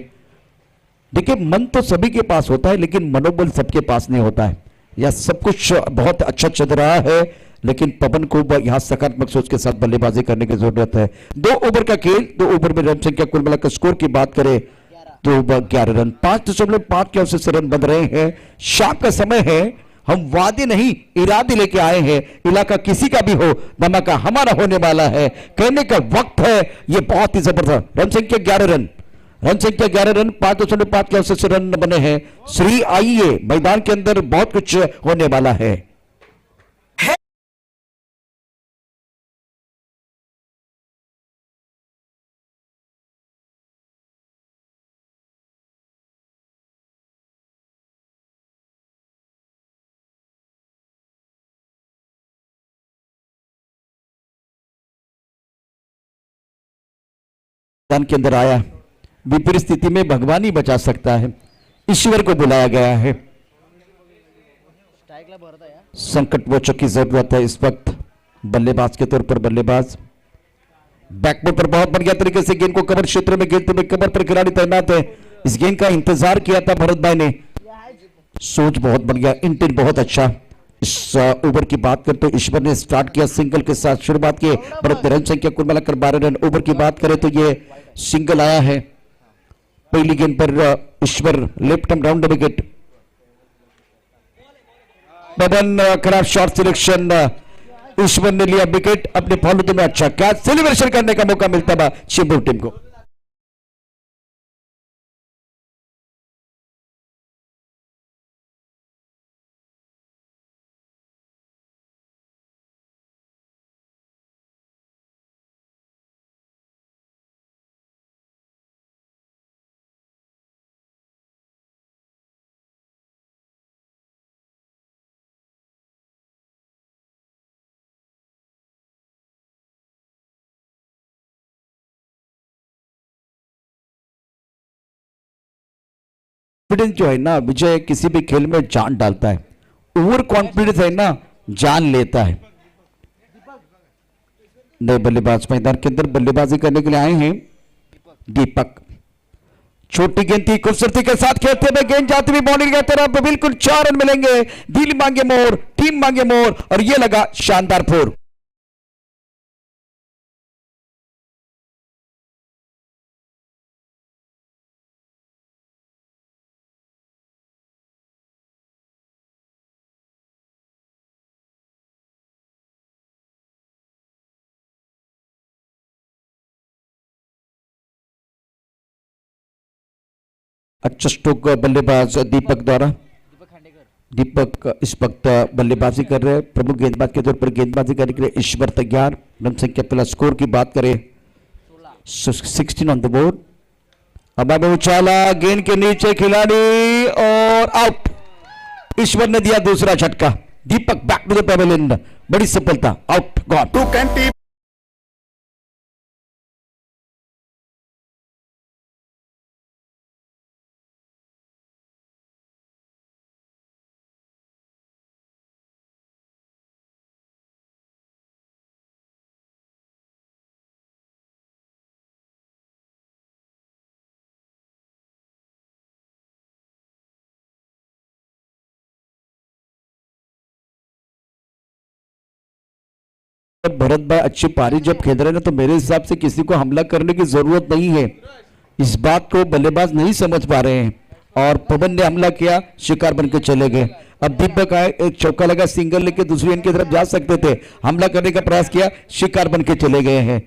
देखिए मन तो सभी के पास होता है, लेकिन मनोबल सबके पास नहीं होता है। यह सब कुछ बहुत अच्छा चल रहा है, लेकिन पवन को यहां सकारात्मक सोच के साथ बल्लेबाजी करने की जरूरत है। 2 ओवर का खेल, 2 ओवर में रन संख्या कुल मिलाकर स्कोर की बात करें तो 11 रन, 5.5 के औसत से रन बन रहे हैं। शाम का समय है, हम वादे नहीं इरादे लेके आए हैं। इलाका किसी का भी हो, धमाका हमारा होने वाला है, कहने का वक्त है। ये बहुत ही जबरदस्त रन संख्या 11 रन, रन संख्या 11 रन, 5.5 के औसत से रन बने हैं। श्री आइए, मैदान के अंदर बहुत कुछ होने वाला है। मैदान के अंदर आया, विपरीत स्थिति में भगवान ही बचा सकता है, ईश्वर को बुलाया गया है। संकट मोचक की जरूरत है इस वक्त बल्लेबाज के तौर पर। बल्लेबाज बैकबोर्ड पर बहुत बढ़िया तरीके से गेंद को कवर क्षेत्र में खेलते हुए, कवर पर खिलाड़ी तैनात है। इस गेंद का इंतजार किया था भरत भाई ने, सोच बहुत बढ़िया, इंटेंट बहुत अच्छा। इस ओवर की बात करते तो ईश्वर ने स्टार्ट किया सिंगल के साथ, शुरुआत की भरत रन संख्या कुल मिलाकर 12 रन। ओवर की बात करें तो ये सिंगल आया है। पहली गेंद पर Ishwar left arm round the wicket. Pawan खराब शॉट सिलेक्शन, ईश्वर ने लिया विकेट। अपने फॉलो में अच्छा कैच सेलिब्रेशन करने का मौका मिलता है चेंबूर टीम को। कॉन्फिडेंस जो है ना विजय, किसी भी खेल में जान डालता है। ओवर कॉन्फिडेंस है ना, जान लेता है। नए बल्लेबाज मैदान के अंदर बल्लेबाजी करने के लिए आए हैं दीपक। छोटी गेंद थी, खूबसूरती के साथ खेलते हुए गेंद जाती हुई बाउंड्री की तरफ, बिल्कुल 4 रन मिलेंगे। दिल मांगे मोर, टीम मांगे मोर, और ये लगा शानदार फोर। अच्छा स्ट्रोक बल्लेबाज दीपक द्वारा। दीपक इस वक्त बल्लेबाजी कर रहे हैं। प्रमुख गेंदबाज के तौर पर गेंदबाजी करने के लिए ईश्वर तैयार। रन संख्या प्लस स्कोर की बात करें 16 ऑन द बोर्ड। अब अब उछाला, गेंद के नीचे खिलाड़ी और आउट। ईश्वर ने दिया दूसरा झटका। दीपक बैक टू द पेविलियन, बड़ी सफलता, आउट गॉन। भरत भाई अच्छी पारी जब खेल रहे हैं ना, तो मेरे हिसाब से किसी को हमला करने की जरूरत नहीं है। इस बात को बल्लेबाज नहीं समझ पा रहे हैं और पवन ने हमला किया, शिकार बन के चले गए। अब दीपक आए, एक चौका लगा, सिंगल लेके दूसरी एंड की तरफ जा सकते थे, हमला करने का प्रयास किया, शिकार बन के चले गए हैं।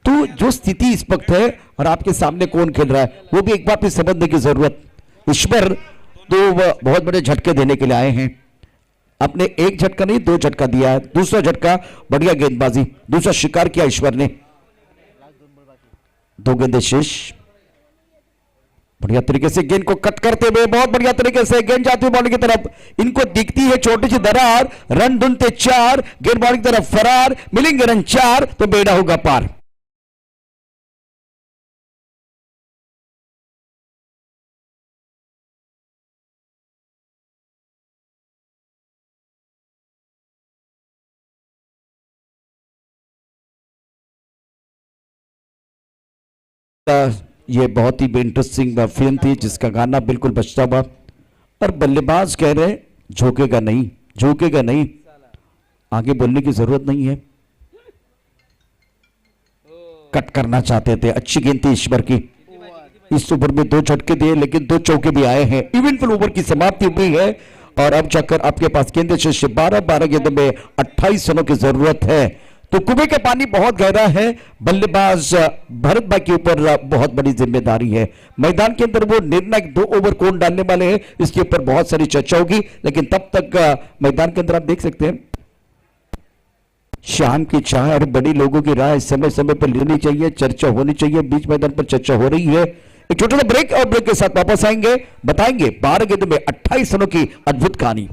तो जो स्थिति इस वक्त है और आपके सामने कौन खेल रहा है वो भी एक बार फिर समझने की जरूरत। ईश्वर तो बहुत बड़े झटके देने के लिए आए हैं। आपने एक झटका नहीं 2 झटका दिया है, दूसरा झटका बढ़िया गेंदबाजी, दूसरा शिकार किया ईश्वर ने। 2 गेंदें शेष, बढ़िया तरीके से गेंद को कट करते हुए बहुत बढ़िया तरीके से गेंद जाती हुई बॉल की तरफ, इनको दिखती है छोटी सी दरार, रन ढूंढते 4, गेंद बॉल की तरफ फरार, मिलेंगे रन 4 तो बेड़ा होगा पार। ये बहुत ही इंटरेस्टिंग फिल्म थी जिसका गाना बिल्कुल बजता हुआ, और बल्लेबाज कह रहे झोंकेगा नहीं, झोंकेगा नहीं, आगे बोलने की जरूरत नहीं है। कट करना चाहते थे, अच्छी गेंद थी ईश्वर की। इस ओवर में 2 झटके दिए लेकिन 2 चौके भी आए हैं। इवेंटफुल ओवर की समाप्ति हुई है और अब जाकर आपके पास गेंदें शेष 12 गेंदों में 28 रनों की जरूरत है। तो कुएं का पानी बहुत गहरा है, बल्लेबाज भरत भाई के ऊपर बहुत बड़ी जिम्मेदारी है। मैदान के अंदर वो निर्णायक 2 ओवर कौन डालने वाले हैं इसके ऊपर बहुत सारी चर्चा होगी, लेकिन तब तक मैदान के अंदर आप देख सकते हैं शाम की चाय और बड़ी लोगों की राय समय समय पर लेनी चाहिए, चर्चा होनी चाहिए। बीच मैदान पर चर्चा हो रही है। एक छोटा सा ब्रेक और ब्रेक के साथ वापस आएंगे, बताएंगे 12 गेंदों में 28 रनों की अद्भुत कहानी।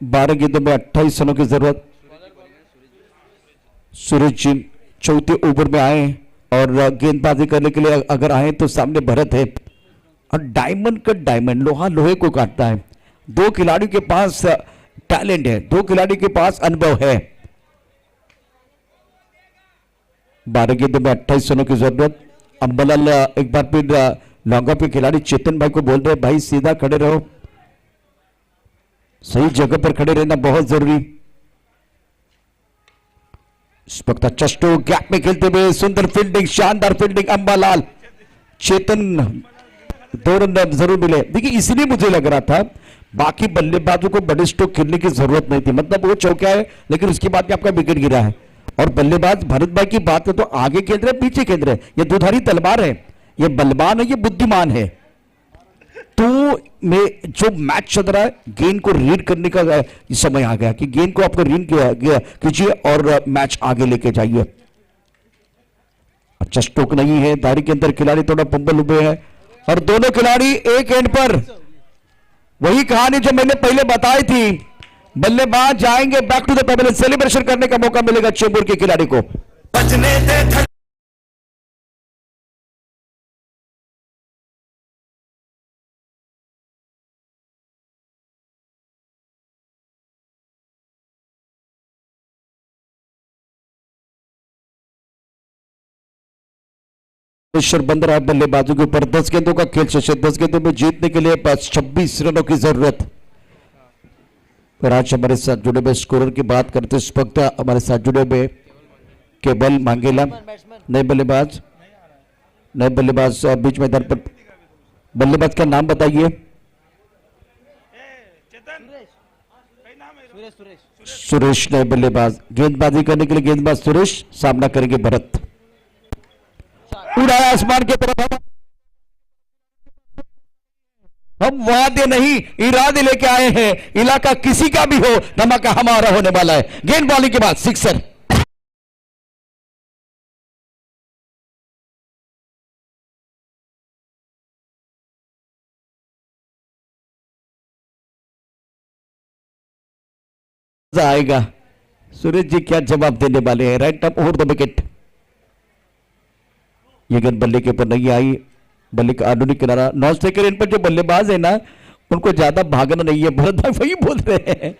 12 गेंदों में 28 रनों की जरूरत। सूरज जी चौथे ओवर में आए और गेंदबाजी करने के लिए अगर आए तो सामने भरत है और डायमंड का डायमंड, लोहा लोहे को काटता है। 2 खिलाड़ियों के पास टैलेंट है, 2 खिलाड़ियों के पास अनुभव है। 12 गेंदों में 28 रनों की जरूरत। अंबलाल एक बार फिर लॉन्गा पे खिलाड़ी चेतन भाई को बोल रहे भाई सीधा खड़े रहो, सही जगह पर खड़े रहना बहुत जरूरी। इस वक्त अच्छा स्ट्रोक गैप में खेलते हुए सुंदर फील्डिंग, शानदार फील्डिंग अंबालाल। चेतन 2 रन जरूर मिले। देखिए इसलिए मुझे लग रहा था बाकी बल्लेबाजों को बड़े स्ट्रोक खेलने की जरूरत नहीं थी, मतलब वो चौका है लेकिन उसके बाद भी आपका विकेट गिरा है। और बल्लेबाज भरत भाई की बात है तो आगे खेल रहे पीछे खेल रहे, ये दुधारी तलवार है, ये बलवान है, ये बुद्धिमान है। तो में जो मैच चल रहा है गेंद को रीड करने का समय आ गया कि गेंद को आपको रीड कीजिए और मैच आगे लेके जाइए। अच्छा स्ट्रोक नहीं है, धारी के अंदर खिलाड़ी थोड़ा पंबल हुए हैं और दोनों खिलाड़ी एक एंड पर। वही कहानी जो मैंने पहले बताई थी, बल्लेबाज जाएंगे back to the pavilion, celebration करने का मौका मिलेगा चेंबूर के खिलाड़ी को। प्रेशर बंद रहा बल्लेबाजों के ऊपर। 10 गेंदों का खेल शेष है, 10 गेंदों में जीतने के लिए बस 26 रनों की जरूरत। और आज हमारे साथ जुड़े हुए स्कोरर की बात करते इस वक्त हमारे साथ जुड़े हुए केवल मांगेला, नए बल्लेबाज बीच मैदान पर। बल्लेबाज का नाम बताइए। सुरेश नए बल्लेबाज। गेंदबाजी करने के लिए गेंदबाज सुरेश, सामना करेंगे भरत। उड़ाया आसमान की तरफ, हम वादे नहीं इरादे लेके आए हैं। इलाका किसी का भी हो, धमाका हमारा होने वाला है। गेंदबाजी के बाद सिक्सर। आएगा सूरज जी क्या जवाब देने वाले हैं। Right up over the wicket. ये गेंद बल्ले के ऊपर नहीं आई, बल्ले का आधुनिक किनारा। नॉन स्ट्राइकर इन पर जो बल्लेबाज है ना, उनको ज्यादा भागना नहीं है, भरत भाई वही बोल रहे हैं,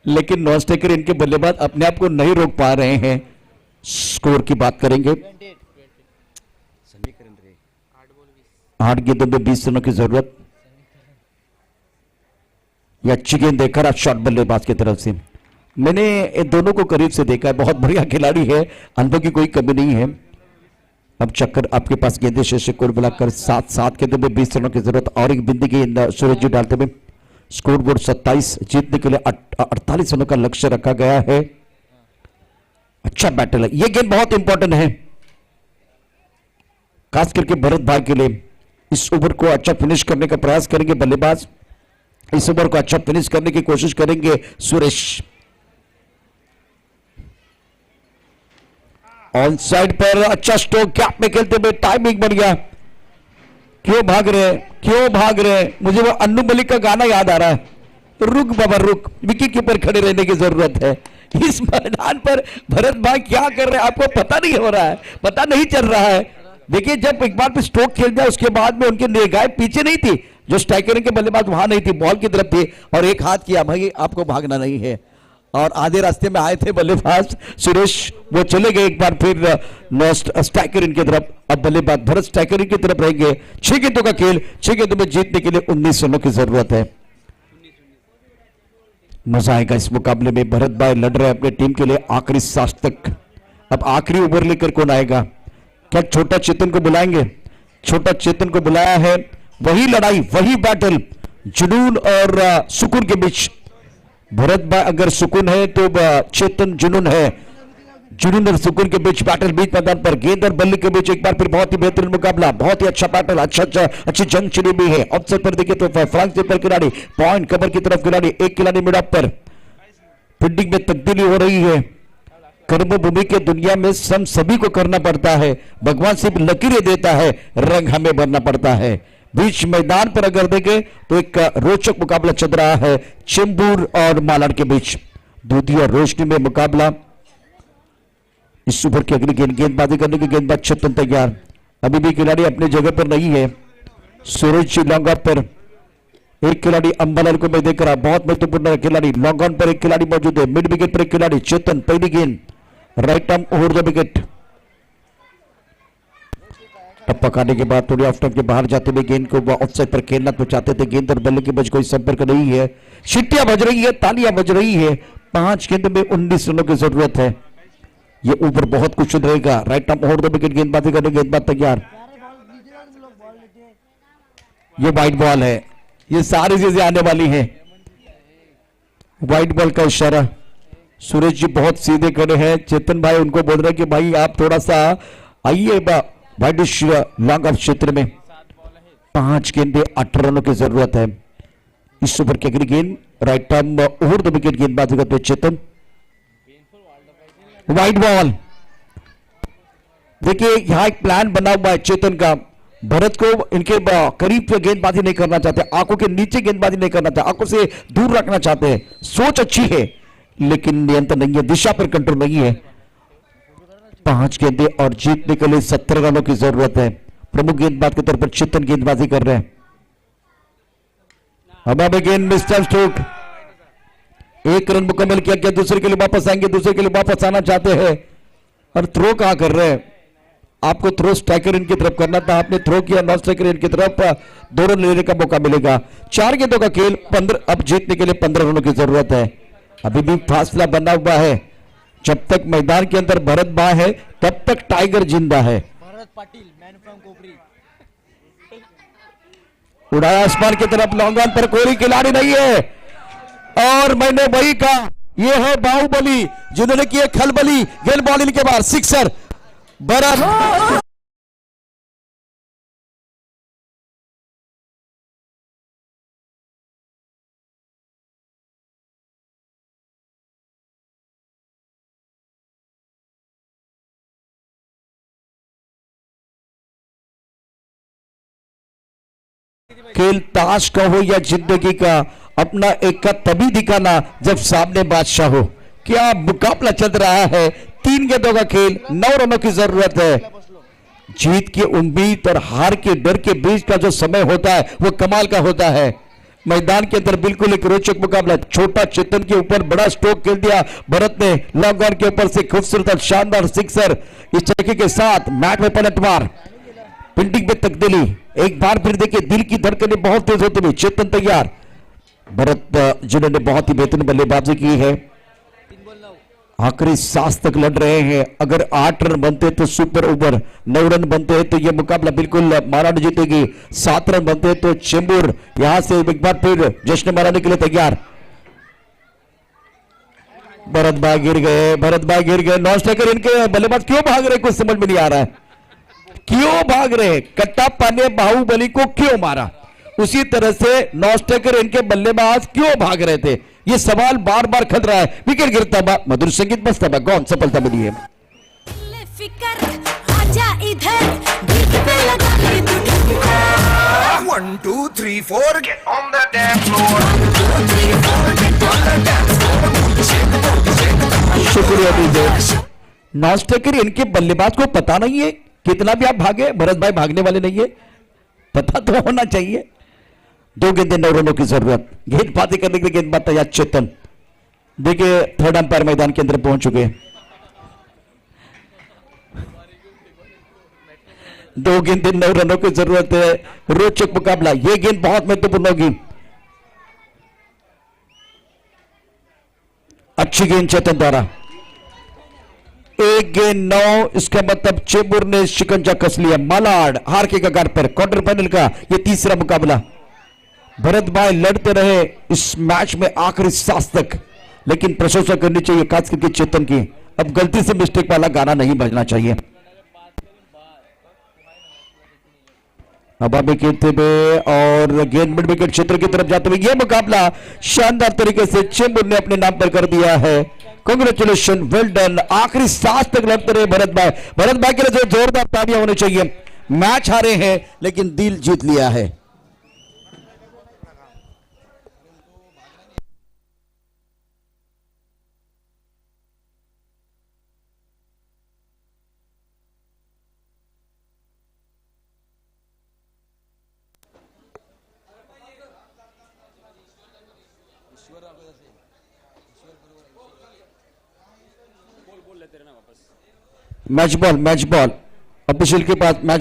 लेकिन नॉन स्ट्राइकर इनके बल्लेबाज अपने आप को नहीं रोक पा रहे हैं। स्कोर की बात करेंगे, 8 गेंदों में 20 रनों की जरूरत। ये अच्छी गेंद देखकर आज शॉट बल्लेबाज की तरफ से। मैंने इन दोनों को करीब से देखा है, बहुत बढ़िया खिलाड़ी है, अनुभव की कोई कमी नहीं है। अब चक्कर आपके पास गेंदे शेष कुल मिलाकर 7 गेंदों में 20 रनों की जरूरत और एक बिंदी गेंद सूरज जी डालते हुए स्कोर बोर्ड 27, जीतने के लिए 48 रनों का लक्ष्य रखा गया है। अच्छा बैटल है, यह गेंद बहुत इंपॉर्टेंट है खास करके भरत भाई के लिए। इस ओवर को अच्छा फिनिश करने का प्रयास करेंगे बल्लेबाज, इस ओवर को अच्छा फिनिश करने की कोशिश करेंगे सुरेश। ऑन साइड पर अच्छा स्ट्रोक, गैप में खेलते हुए टाइमिंग बन गया। क्यों भाग रहे, क्यों भाग रहे? मुझे वो अन्नू मलिक का गाना याद आ रहा है, रुक बाबा रुक, विकेट कीपर खड़े रहने की जरूरत है। इस मैदान पर भरत भाई क्या कर रहे हैं आपको पता नहीं हो रहा है, पता नहीं चल रहा है। देखिए जब एक बार पे स्ट्रोक खेल दिया उसके बाद में उनकी निगाहें पीछे नहीं थी, जो स्ट्राइकर के बल्लेबाज वहां नहीं थी, बॉल की तरफ थी और एक हाथ किया, भाई आपको भागना नहीं है। और आधे रास्ते में आए थे बल्लेबाज सुरेश, वो चले गए एक बार फिर स्ट्राइकर इनकी तरफ। अब बल्लेबाज भरत स्ट्राइकर की तरफ रहेंगे। 6 गेंदों का खेल, 6 गेंदों में जीतने के लिए 19 रनों की जरूरत है। मजा आएगा इस मुकाबले में। भरत भाई लड़ रहे हैं अपने टीम के लिए आखिरी सांस तक। अब आखिरी ओवर लेकर कौन आएगा? क्या छोटा चेतन को बुलाएंगे? छोटा चेतन को बुलाया है, वही लड़ाई, वही बैटल जुनून और सुकून के बीच। भरत भाई अगर सुकून है तो चेतन जुनून है, जुनून और सुकून के बीच बैटल, बीच मैदान पर गेंद और बल्ले के बीच एक बार फिर बहुत ही बेहतरीन मुकाबला, बहुत ही अच्छा बैटल, अच्छी जंग चली हुई है। ऑफसाइड पर देखिए तो फ्रांस पर खिलाड़ी, पॉइंट कवर की तरफ खिलाड़ी, एक खिलाड़ी मिड ऑफ पर। फील्डिंग में तब्दीली हो रही है। कर्मभूमि के दुनिया में सभी को करना पड़ता है, भगवान सिर्फ लकीरें देता है, रंग हमें भरना पड़ता है। बीच मैदान पर अगर देखें तो एक रोचक मुकाबला चल रहा है चेंबूर और मालाड के बीच। दूधी और रोशनी में मुकाबला। इस ओवर की अगली गेंदबाजी करने की गेंदबाज चेतन तैयार, अभी भी खिलाड़ी अपनी जगह पर नहीं है। सूरज जी लॉन्ग ऑन पर, एक खिलाड़ी अंबालाल को मैं देख रहा, बहुत महत्वपूर्ण खिलाड़ी। लॉन्ग ऑन पर एक खिलाड़ी मौजूद है, मिड विकेट पर एक खिलाड़ी चेतन, पहली गेंद right arm over the wicket. टप्पा खाने के बाद थोड़ी ऑफ स्टंप के बाहर जाते हुए गेंद को ऑफसाइड पर खेलना तो चाहते थे, गेंद और बल्ले के बीच कोई संपर्क नहीं है। सीटियां बज रही है, तालियां बज रही है। 5 गेंद में 19 रनों की जरूरत है। ये ऊपर बहुत कुछ रहेगा। Right arm over the wicket गेंदबाजी करने, गेंदबाज तैयार। ये वाइट बॉल है, ये सारी चीजें आने वाली है। वाइट बॉल का इशारा। सुरेश जी बहुत सीधे खड़े हैं, चेतन भाई उनको बोल रहे हैं कि भाई आप थोड़ा सा आइए वाइट लॉन्ग ऑफ क्षेत्र में। 5 गेंदे 8 रनों की जरूरत है। इस ओवर की अगली गेंद right arm over the wicket गेंदबाजी करते चेतन। White ball. देखिए यहां एक प्लान बना हुआ है चेतन का, भरत को इनके करीब पे गेंदबाजी नहीं करना चाहते, आंखों के नीचे गेंदबाजी नहीं करना चाहते, आंखों से दूर रखना चाहते हैं। सोच अच्छी है लेकिन नियंत्रण नहीं है, दिशा पर कंट्रोल नहीं है। 5 गेंदे और जीतने के लिए 17 रनों की जरूरत है। प्रमुख गेंदबाज के तौर पर चेतन गेंदबाजी कर रहे हैं। अब गेंद मिस्टर स्ट्रोक, 1 रन मुकम्मल किया गया, दूसरे के लिए वापस आएंगे, दूसरे के लिए वापस आना चाहते हैं और थ्रो कहां कर रहे हैं? आपको थ्रो स्ट्राइकर इनकी तरफ करना था, आपने थ्रो किया नॉन स्ट्राइकर इनकी तरफ, 2 रन लेने का मौका मिलेगा। 4 गेंदों का खेल, 15, अब जीतने के लिए 15 रनों की जरूरत है। अभी भी फासला बना हुआ है, जब तक मैदान के अंदर भरत भाई है तब तक टाइगर जिंदा है। भरत पाटिल मैन फ्रॉम कोपरी, उड़ाया आसमान की तरफ, लॉन्ग ऑन पर कोई खिलाड़ी नहीं है। और मैंने वही कहा, ये है बाहुबली जिन्होंने किए खलबली, गेंद बॉल इनके बाहर, सिक्सर। भरत खेल ताश का हो या जिंदगी का, अपना एक का तभी दिखाना जब सामने बादशाह हो। क्या मुकाबला चल रहा है, 3 गेंदों का खेल, 9 रनों की जरूरत है। जीत की उम्मीद और हार के डर के बीच का जो समय होता है वो कमाल का होता है। मैदान के अंदर बिल्कुल एक रोचक मुकाबला। छोटा चेतन के ऊपर बड़ा स्ट्रोक खेल दिया भरत ने, लॉन्ग ऑन के ऊपर से खूबसूरत और शानदार सिक्सर। इस चौके के साथ मैच में पलटवार, पिंडिंग में तब्दीली। एक बार फिर देखिए दिल की धड़कनें बहुत तेज होती हुई। चेतन तैयार, भरत जिन्होंने बहुत ही बेहतरीन बल्लेबाजी की है, आखिरी सांस तक लड़ रहे हैं। अगर 8 रन बनते तो सुपर ओवर, 9 रन बनते हैं तो यह मुकाबला बिल्कुल महाराष्ट्र जीतेगी, 7 रन बनते हैं तो चेंबूर यहां से एक बार फिर जश्न मनाने के लिए तैयार। भरत भाई गिर गए, भरत भाई गिर गए। नॉन स्ट्राइकर इनके बल्लेबाज क्यों भाग रहे कुछ समझ में नहीं आ रहा है, क्यों भाग रहे। कट्टाप्पा ने बाहुबली को क्यों मारा, उसी तरह से नॉन स्ट्राइकर इनके बल्लेबाज क्यों भाग रहे थे, ये सवाल बार बार खल रहा है। विकेट गिरता हुआ मधुर संगीत बजता हुआ कौन सफलता मिली है। फिकर आजा इधर बीट पे लगा ले तू 1, 2, 3, 4, get on the dance floor. शुक्रिया दीजिए। नॉन स्ट्राइकर इनके बल्लेबाज को पता नहीं है कितना भी आप भागे, भरत भाई भागने वाले नहीं है, पता तो होना चाहिए। 2 गेंदें 9 रनों की जरूरत। गेंदबाजी करने के लिए गेंदबाज तैयार चेतन। देखिए थर्ड अंपायर मैदान के अंदर पहुंच चुके हैं। 2 गेंदें 9 रनों की जरूरत है। रोचक मुकाबला, यह गेंद बहुत महत्वपूर्ण होगी। अच्छी गेंद चेतन द्वारा। 1 गेंद 9, इसका मतलब चेंबूर ने शिकंजा कस लिया। मालाड हार के कगार पर। क्वार्टर फाइनल का यह तीसरा मुकाबला। भरत भाई लड़ते रहे इस मैच में आखिरी सांस तक, लेकिन प्रशंसा करनी चाहिए खास करके चेतन की। अब गलती से मिस्टेक वाला गाना नहीं बजना चाहिए। हवा में खेलते हुए और गेंद मिड विकेट क्षेत्र की तरफ जाते हुए यह मुकाबला शानदार तरीके से चेंबूर ने अपने नाम पर कर दिया है। Congratulation, well done. आखिरी सांस तक लड़ते रहे भरत भाई। भरत भाई के लिए जोरदार तालियां होनी चाहिए। मैच हारे हैं लेकिन दिल जीत लिया है। Match ball, match ball official के पास मैच